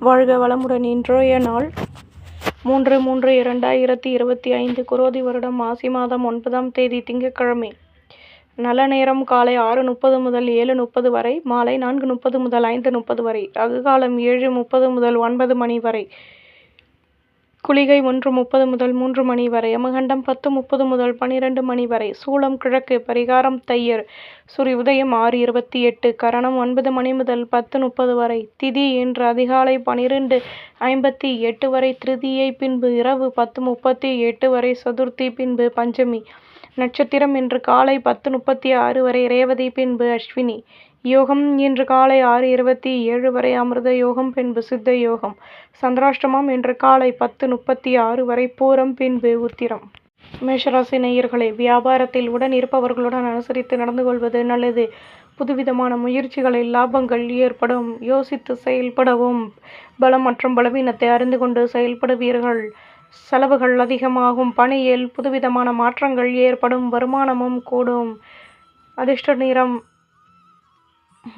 வாழ்க வளமுடன். இன்றைய நாள் 3/3/2025 குரோதி வருடம் மாசி மாதம் 9ஆம் தேதி திங்கட்கிழமை. நல்ல நேரம் காலை 6:30 முதல் 7:30 வரை, மாலை 4:30 முதல் 5:30 வரை, ராகுகாலம் 7:30 முதல் 9 மணி வரை, குளிகை 1:30 முதல் 3 மணி வரை, யமகண்டம் 10:30 முதல் 12 மணி வரை, சூலம் கிழக்கு, பரிகாரம் தையர், சூரிய உதயம் 6:28, கரணம் 9 மணி முதல் 10:30 வரை, திதி இன்று அதிகாலை 12:58 வரை, திருதியை பின்பு இரவு 10:38 வரை, சதுர்த்தி பின்பு பஞ்சமி, நட்சத்திரம் இன்று காலை 10:36 வரை, ரேவதி பின்பு அஸ்வினி, யோகம் இன்று காலை 6:27 வரை, அமிர்த யோகம் பின்பு சித்த யோகம், சந்திராஷ்டமம் இன்று காலை 10:36 வரை, பூரம் பின்பு உத்திரம். மேஷராசி நேயர்களே, வியாபாரத்தில் உடன் இருப்பவர்களுடன் அனுசரித்து நடந்து கொள்வது நல்லது. புதுவிதமான முயற்சிகளில் லாபங்கள் ஏற்படும். யோசித்து செயல்படவும், பலம் மற்றும் பலவீனத்தை அறிந்து கொண்டு செயல்படுவீர்கள். செலவுகள் அதிகமாகும். பணியில் புதுவிதமான மாற்றங்கள் ஏற்படும். வருமானமும் கூடும். அதிர்ஷ்ட நிறம்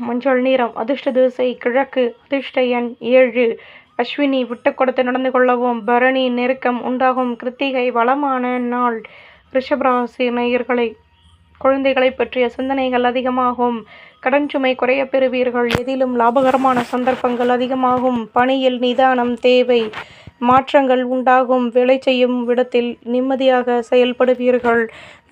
மஞ்சள் நிறம். அதிர்ஷ்ட திசை கிழக்கு. அதிர்ஷ்ட எண் 7. அஸ்வினி விட்டு கொடுத்து நடந்து கொள்ளவும். பரணி நெருக்கம் உண்டாகும். கிருத்திகை வளமான நாள். ரிஷபராசி நேயர்களை, குழந்தைகளை பற்றிய சிந்தனைகள் அதிகமாகும். கடன் சுமை குறைய பெறுவீர்கள். எதிலும் லாபகரமான சந்தர்ப்பங்கள் அதிகமாகும். பணியில் நிதானம் தேவை. மாற்றங்கள் உண்டாகும். வேலை செய்யும் இடத்தில் நிம்மதியாக செயல்படுவீர்கள்.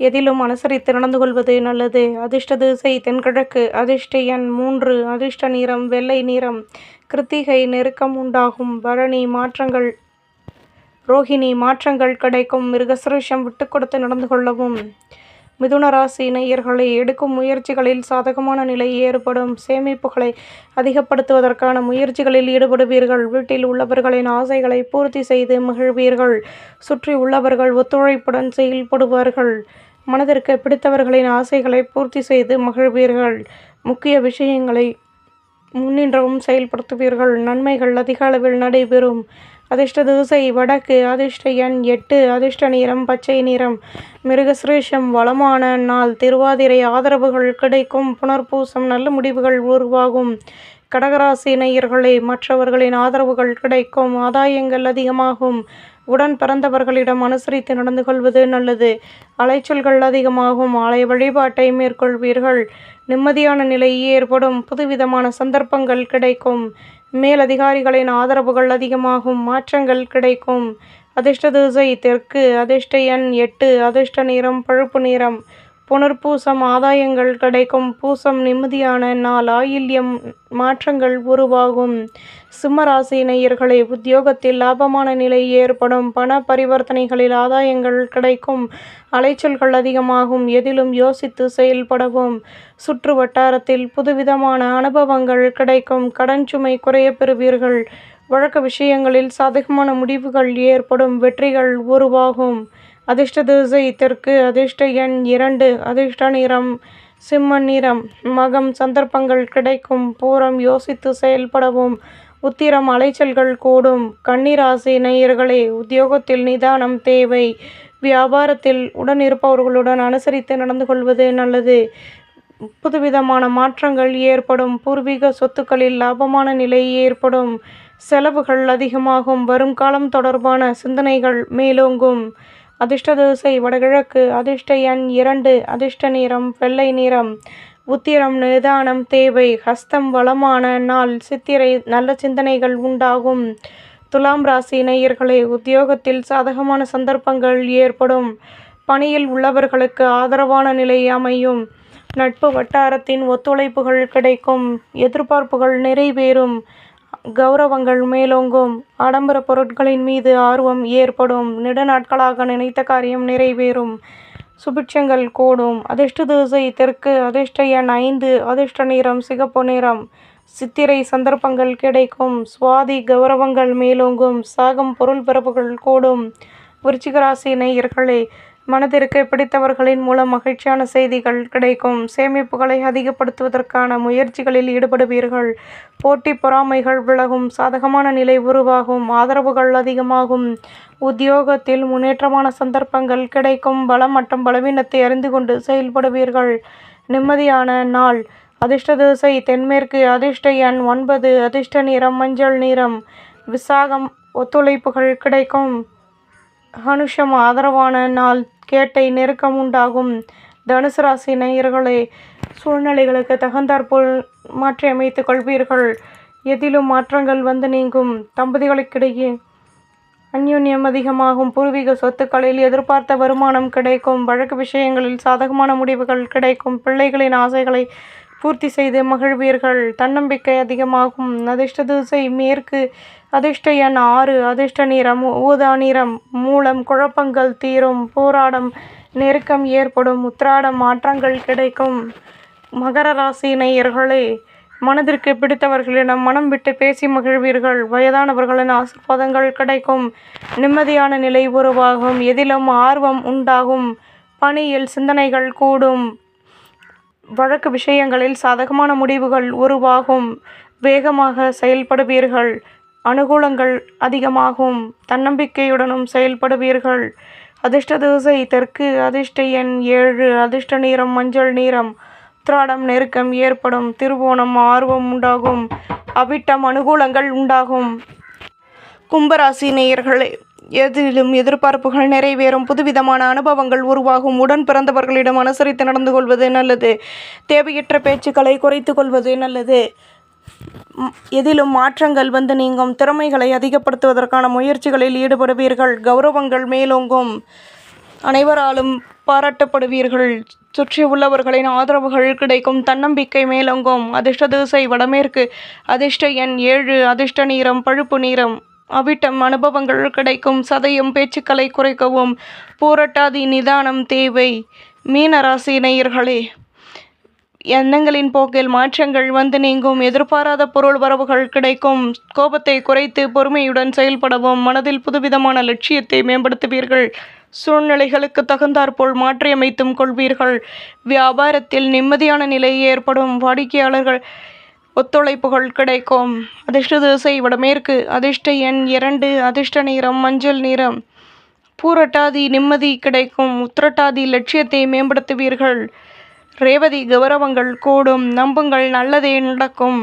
எதிலும் அனுசரித்து நடந்து கொள்வது நல்லது. அதிர்ஷ்ட திசை தென்கிழக்கு. அதிர்ஷ்ட எண் 3. அதிர்ஷ்ட நிறம் வெள்ளை நிறம். கிருத்திகை நெருக்கம் உண்டாகும். பரணி மாற்றங்கள். ரோஹிணி மாற்றங்கள் கிடைக்கும். மிருகசிருஷம் விட்டு கொடுத்து நடந்து கொள்ளவும். மிதுன ராசி நேயர்களை, எடுக்கும் முயற்சிகளில் சாதகமான நிலை ஏற்படும். சேமிப்புகளை அதிகப்படுத்துவதற்கான முயற்சிகளில் ஈடுபடுவீர்கள். வீட்டில் உள்ளவர்களின் ஆசைகளை பூர்த்தி செய்து மகிழ்வீர்கள். சுற்றி உள்ளவர்கள் ஒத்துழைப்புடன் செயல்படுவார்கள். மனதிற்கு பிடித்தவர்களின் ஆசைகளை பூர்த்தி செய்து மகிழ்வீர்கள். முக்கிய விஷயங்களை முன்னின்றவும் செயல்படுத்துவீர்கள். நன்மைகள் அதிக அளவில் நடைபெறும். அதிர்ஷ்ட திசை வடக்கு. அதிர்ஷ்ட எண் 8. அதிர்ஷ்ட நிறம் பச்சை நிறம். மிருகசிரேஷம் வளமான நாள். திருவாதிரை ஆதரவுகள் கிடைக்கும். புனர்பூசம் நல்ல முடிவுகள் உருவாகும். கடகராசி நேயர்களே, மற்றவர்களின் ஆதரவுகள் கிடைக்கும். ஆதாயங்கள் அதிகமாகும். உடன் பிறந்தவர்களிடம் அனுசரித்து நடந்து கொள்வது நல்லது. அலைச்சல்கள் அதிகமாகும். ஆலய வழிபாட்டை மேற்கொள்வீர்கள். நிம்மதியான நிலை ஏற்படும். புதுவிதமான சந்தர்ப்பங்கள் கிடைக்கும். மேலதிகாரிகளின் ஆதரவுகள் அதிகமாகும். மாற்றங்கள் கிடைக்கும். அதிர்ஷ்ட திசை தெற்கு. அதிர்ஷ்ட எண் 8. அதிர்ஷ்ட நிறம் பழுப்பு நிறம். புனர்பூசம் ஆதாயங்கள் கிடைக்கும். பூசம் நிம்மதியான நாள். ஆயில்யம் மாற்றங்கள் உருவாகும். சிம்மராசி நேயர்களே, உத்தியோகத்தில் லாபமான நிலை ஏற்படும். பண பரிவர்த்தனைகளில் ஆதாயங்கள் கிடைக்கும். அலைச்சல்கள் அதிகமாகும். எதிலும் யோசித்து செயல்படவும். சுற்று வட்டாரத்தில் புதுவிதமான அனுபவங்கள் கிடைக்கும். கடன் சுமை குறைய பெறுவீர்கள். வழக்கு விஷயங்களில் சாதகமான முடிவுகள் ஏற்படும். வெற்றிகள் உருவாகும். அதிர்ஷ்ட திசை தெற்கு. அதிர்ஷ்ட எண் 2. அதிர்ஷ்ட நிறம் சிம்ம நிறம். மகம் சந்தர்ப்பங்கள் கிடைக்கும். பூரம் யோசித்து செயல்படவும். உத்திரம் அலைச்சல்கள் கூடும். கன்னிராசி நேயர்களே, உத்தியோகத்தில் நிதானம் தேவை. வியாபாரத்தில் உடன் இருப்பவர்களுடன் அனுசரித்து நடந்து கொள்வது நல்லது. புதுவிதமான மாற்றங்கள் ஏற்படும். பூர்வீக சொத்துக்களில் லாபமான நிலை ஏற்படும். செலவுகள் அதிகமாகும். வரும் காலம் தொடர்பான சிந்தனைகள் மேலோங்கும். அதிர்ஷ்ட திசை வடகிழக்கு. அதிர்ஷ்ட எண் 2. அதிர்ஷ்ட நிறம் வெள்ளை நிறம். உத்திரம் நிதானம் தேவை. ஹஸ்தம் வளமான நாள். சித்திரை நல்ல சிந்தனைகள் உண்டாகும். துலாம் ராசி நேயர்களே, உத்தியோகத்தில் சாதகமான சந்தர்ப்பங்கள் ஏற்படும். பணியில் உள்ளவர்களுக்கு ஆதரவான நிலை அமையும். நட்பு வட்டாரத்தின் ஒத்துழைப்புகள் கிடைக்கும். எதிர்பார்ப்புகள் நிறைவேறும். கௌரவங்கள் மேலோங்கும். ஆடம்பர பொருட்களின் மீது ஆர்வம் ஏற்படும். நெடுநாட்களாக நினைத்த காரியம் நிறைவேறும். சுபிட்சங்கள் கூடும். அதிர்ஷ்ட திசை தெற்கு. அதிர்ஷ்ட எண் 5. அதிர்ஷ்ட நிறம் சிகப்பு நிறம். சித்திரை சந்தர்ப்பங்கள் கிடைக்கும். சுவாதி கௌரவங்கள் மேலோங்கும். சாகம் பொருள் பிறப்புகள் கூடும். விருச்சிக ராசி நேயர்களே, மனதிற்கு பிடித்தவர்களின் மூலம் மகிழ்ச்சியான செய்திகள் கிடைக்கும். சேமிப்புகளை அதிகப்படுத்துவதற்கான முயற்சிகளில் ஈடுபடுவீர்கள். போட்டி பொறாமைகள் விலகும். சாதகமான நிலை உருவாகும். ஆதரவுகள் அதிகமாகும். உத்தியோகத்தில் முன்னேற்றமான சந்தர்ப்பங்கள் கிடைக்கும். பலம் மற்றும் பலவீனத்தை அறிந்து கொண்டு செயல்படுவீர்கள். நிம்மதியான நாள். அதிர்ஷ்ட திசை தென்மேற்கு. அதிர்ஷ்ட எண் 9. அதிர்ஷ்ட நிறம் மஞ்சள் நிறம். விசாகம் ஒத்துழைப்புகள் கிடைக்கும். அனுஷம் ஆதரவான நாள். கேட்டை நெருக்கம் உண்டாகும். தனுசு ராசி நேயர்களே, சூழ்நிலைகளுக்கு தகுந்தாற்போல் மாற்றி அமைத்துக் கொள்வீர்கள். எதிலும் மாற்றங்கள் வந்து நீங்கும். தம்பதிகளுக்கிடையே அந்யோன்யம் அதிகமாகும். பூர்வீக சொத்துக்களில் எதிர்பார்த்த வருமானம் கிடைக்கும். வழக்கு விஷயங்களில் சாதகமான முடிவுகள் கிடைக்கும். பிள்ளைகளின் ஆசைகளை பூர்த்தி செய்து மகிழ்வீர்கள். தன்னம்பிக்கை அதிகமாகும். அதிர்ஷ்ட திசை மேற்கு. அதிர்ஷ்ட எண் 6. அதிர்ஷ்ட நிறம் ஊதா நிறம். மூலம் குழப்பங்கள் தீரும். போராடம் நெருக்கம் ஏற்படும். உத்திராடம் மாற்றங்கள் கிடைக்கும். மகர ராசி நேயர்களே, மனதிற்கு பிடித்தவர்களிடம் மனம் விட்டு பேசி மகிழ்வீர்கள். வயதானவர்களின் ஆசீர்வாதங்கள் கிடைக்கும். நிம்மதியான நிலை உருவாகும். எதிலும் ஆர்வம் உண்டாகும். பணியில் சிந்தனைகள் கூடும். வழக்கு விஷயங்களில் சாதகமான முடிவுகள் உருவாகும். வேகமாக செயல்படுவீர்கள். அனுகூலங்கள் அதிகமாகும். தன்னம்பிக்கையுடனும் செயல்படுவீர்கள். அதிர்ஷ்ட திசை தெற்கு. அதிர்ஷ்ட எண் 7. அதிர்ஷ்ட நிறம் மஞ்சள் நிறம். உத்திராடம் நெருக்கம் ஏற்படும். திருவோணம் ஆர்வம் உண்டாகும். அவிட்டம் அனுகூலங்கள் உண்டாகும். கும்பராசி நேயர்களே, எதிலும் எதிர்பார்ப்புகள் நிறைவேறும். புதுவிதமான அனுபவங்கள் உருவாகும். உடன் பிறந்தவர்களிடம் அனுசரித்து நடந்து கொள்வது நல்லது. தேவையற்ற பேச்சுக்களை குறைத்து கொள்வது நல்லது. எதிலும் மாற்றங்கள் வந்து நீங்கும். திறமைகளை அதிகப்படுத்துவதற்கான முயற்சிகளில் ஈடுபடுவீர்கள். கௌரவங்கள் மேலோங்கும். அனைவராலும் பாராட்டப்படுவீர்கள். சுற்றி உள்ளவர்களின் ஆதரவுகள் கிடைக்கும். தன்னம்பிக்கை மேலோங்கும். அதிர்ஷ்ட திசை வடமேற்கு. அதிர்ஷ்ட எண் 7. அதிர்ஷ்ட நிறம் பழுப்பு நிறம். அவிட்டம் அனுபவங்கள் கிடைக்கும். சதயம் பேச்சுக்களை குறைக்கவும். பூரட்டாதி நிதானம் தேவை. மீனராசி நேயர்களே, எண்ணங்களின் போக்கில் மாற்றங்கள் வந்து நீங்கும். எதிர்பாராத பொருள் வரவுகள் கிடைக்கும். கோபத்தை குறைத்து பொறுமையுடன் செயல்படவும். மனதில் புதுவிதமான லட்சியத்தை மேம்படுத்துவீர்கள். சூழ்நிலைகளுக்கு தகுந்தாற்போல் மாற்றியமைத்தும் கொள்வீர்கள். வியாபாரத்தில் நிம்மதியான நிலை ஏற்படும். வாடிக்கையாளர்கள் ஒத்துழைப்புகள் கிடைக்கும். அதிர்ஷ்ட திசை வடமேற்கு. அதிர்ஷ்ட எண் 2. அதிர்ஷ்ட நிறம் மஞ்சள் நிறம். பூரட்டாதி நிம்மதி கிடைக்கும். உத்திரட்டாதி லட்சியத்தை மேம்படுத்துவீர்கள். ரேவதி கௌரவங்கள் கூடும். நம்புங்கள், நல்லதே நடக்கும்.